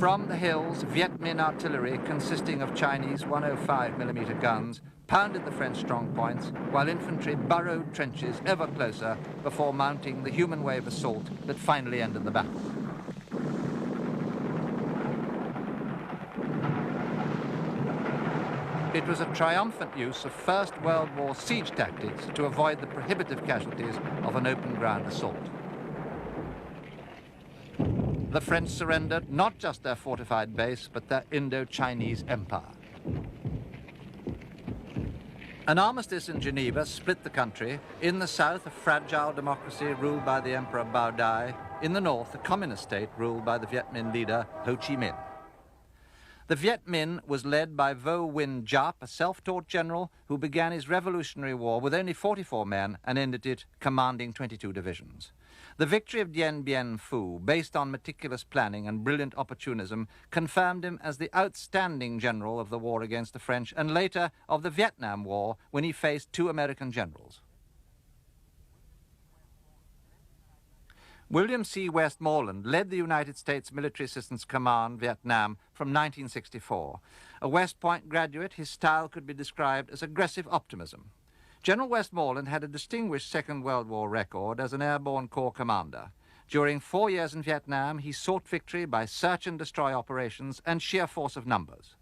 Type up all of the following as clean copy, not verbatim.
From the hills, Viet Minh artillery, consisting of Chinese 105mm guns, pounded the French strong points, while infantry burrowed trenches ever closer before mounting the human wave assault that finally ended the battle. It was a triumphant use of First World War siege tactics to avoid the prohibitive casualties of an open ground assault. The French surrendered not just their fortified base, but their Indo-Chinese empire. An armistice in Geneva split the country. In the south, a fragile democracy ruled by the Emperor Bao Dai. In the north, a communist state ruled by the Viet Minh leader Ho Chi Minh. The Viet Minh was led by Vo Nguyen Giap, a self-taught general who began his revolutionary war with only 44 men and ended it commanding 22 divisions. The victory of Dien Bien Phu, based on meticulous planning and brilliant opportunism, confirmed him as the outstanding general of the war against the French and later of the Vietnam War when he faced 2 American generals. William C. Westmoreland led the United States Military Assistance Command, Vietnam, from 1964. A West Point graduate, his style could be described as aggressive optimism. General Westmoreland had a distinguished Second World War record as an airborne corps commander. During 4 years in Vietnam, he sought victory by search and destroy operations and sheer force of numbers.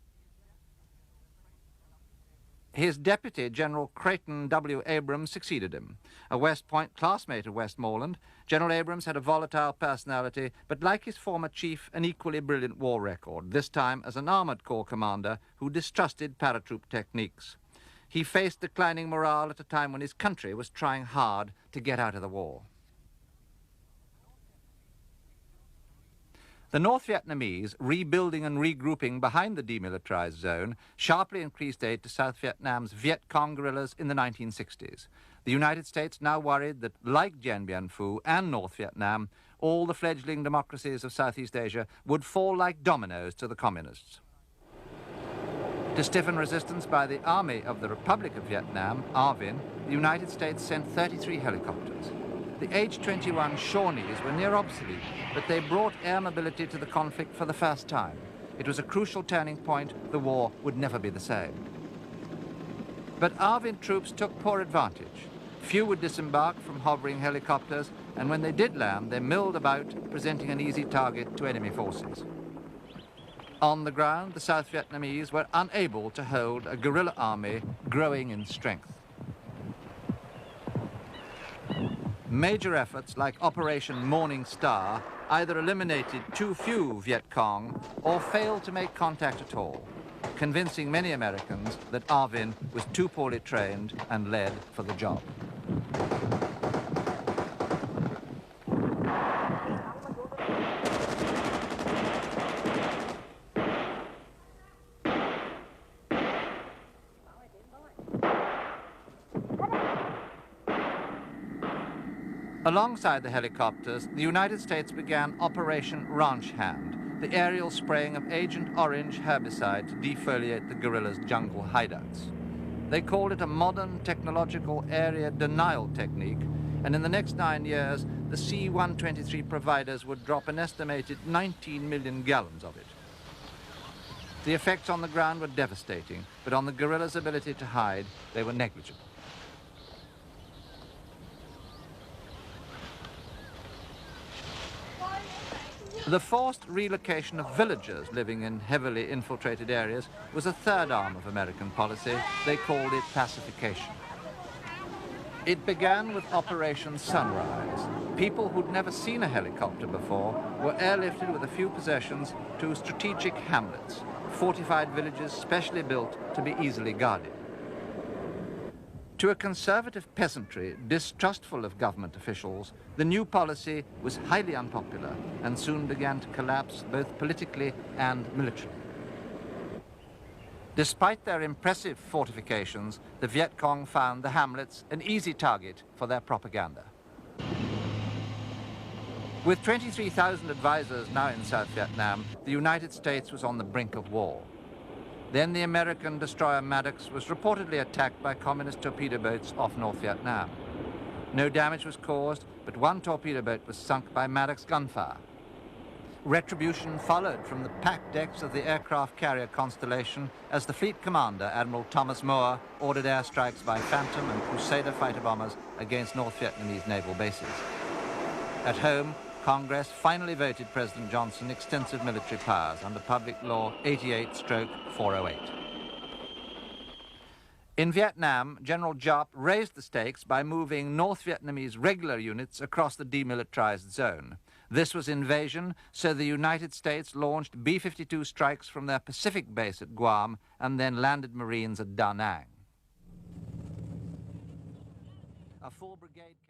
His deputy, General Creighton W. Abrams, succeeded him. A West Point classmate of Westmoreland, General Abrams had a volatile personality, but like his former chief, an equally brilliant war record, this time as an armored corps commander who distrusted paratroop techniques. He faced declining morale at a time when his country was trying hard to get out of the war. The North Vietnamese, rebuilding and regrouping behind the demilitarized zone, sharply increased aid to South Vietnam's Viet Cong guerrillas in the 1960s. The United States now worried that, like Dien Bien Phu and North Vietnam, all the fledgling democracies of Southeast Asia would fall like dominoes to the communists. To stiffen resistance by the Army of the Republic of Vietnam, ARVIN, the United States sent 33 helicopters. The H-21 Shawnees were near obsolete, but they brought air mobility to the conflict for the first time. It was a crucial turning point. The war would never be the same. But ARVIN troops took poor advantage. Few would disembark from hovering helicopters, and when they did land, they milled about, presenting an easy target to enemy forces. On the ground, the South Vietnamese were unable to hold a guerrilla army growing in strength. Major efforts like Operation Morning Star either eliminated too few Viet Cong or failed to make contact at all, convincing many Americans that ARVIN was too poorly trained and led for the job. Alongside the helicopters, the United States began Operation Ranch Hand, the aerial spraying of Agent Orange herbicide to defoliate the guerrillas' jungle hideouts. They called it a modern technological area denial technique, and in the next 9 years, the C-123 providers would drop an estimated 19 million gallons of it. The effects on the ground were devastating, but on the guerrillas' ability to hide, they were negligible. The forced relocation of villagers living in heavily infiltrated areas was a third arm of American policy. They called it pacification. It began with Operation Sunrise. People who'd never seen a helicopter before were airlifted with a few possessions to strategic hamlets, fortified villages specially built to be easily guarded. To a conservative peasantry distrustful of government officials, the new policy was highly unpopular and soon began to collapse both politically and militarily. Despite their impressive fortifications, the Viet Cong found the hamlets an easy target for their propaganda. With 23,000 advisors now in South Vietnam, the United States was on the brink of war. Then the American destroyer Maddox was reportedly attacked by communist torpedo boats off North Vietnam. No damage was caused, but one torpedo boat was sunk by Maddox gunfire. Retribution followed from the packed decks of the aircraft carrier Constellation as the fleet commander, Admiral Thomas Moore, ordered airstrikes by Phantom and Crusader fighter bombers against North Vietnamese naval bases. At home, Congress finally voted President Johnson extensive military powers under Public Law 88/408. In Vietnam, General Giap raised the stakes by moving North Vietnamese regular units across the demilitarized zone. This was invasion, so the United States launched B-52 strikes from their Pacific base at Guam and then landed Marines at Da Nang. A full brigade came